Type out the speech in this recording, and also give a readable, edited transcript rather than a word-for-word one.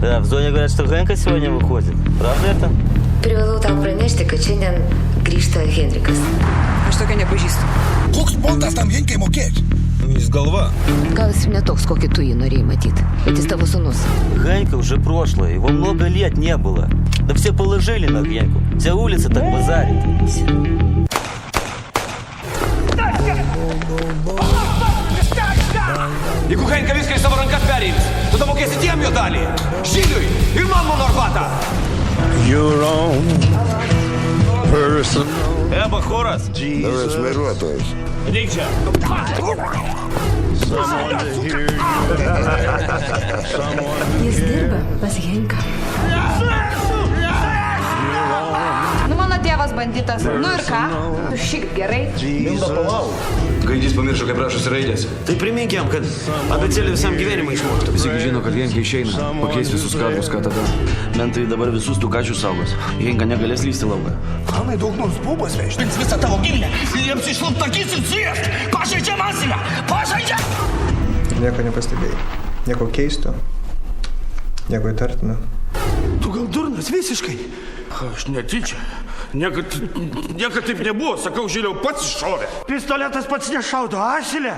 Да, в зоне говорят, что Генка сегодня выходит. Правда это? Privalau tau pranešti, kad šiandien grįžta Henrikas. Aš tokio nepažįstu. Koks boltas tam Henkai mokėti? Jis galva. Gal jis ne toks, kokį tu jį norėjai matyti, bet jis tavo sūnus. Генка уже прошлое, его много лет не было. Да все положили на Генку. Вся улица так базарит. Jeigu Henka viską į savo rankas perims, tada mokėsi tiem jo dalį. Žydui ir man mano arbatą. Your own person. Эба, Хорас! Давай смиротуюсь. Іди čia. Someone to hear you. Someone Jis dirba pas Henką. Nu, mano tėvas banditas. Nu ir ką? Tu šiaip gerai. Gaidys pamiršo, kaip rašosi raidės. Tai primink jam, kad abėcėlį visam gyvenimą išmoktų. Visi žino, kad Henka išeina. Pakeis visus kadrus, ką tada. Mentai dabar visus tų kačių saugos. Henka negalės lysti lauką. Hanai daug nors bubas vežti. Visą tavo giminę ir jiems išlaptakys ir suėst. Pažaidžia masilę! Pažaidžia! Nieko nepastebėjai. Nieko keisto. Nieko įtartino. Tu gal durnas visiškai? Aš netyčia. Niekad taip nebuvo, sakau, Žiliau, pats iššovė. Pistoletas pats nešaudo, asilė!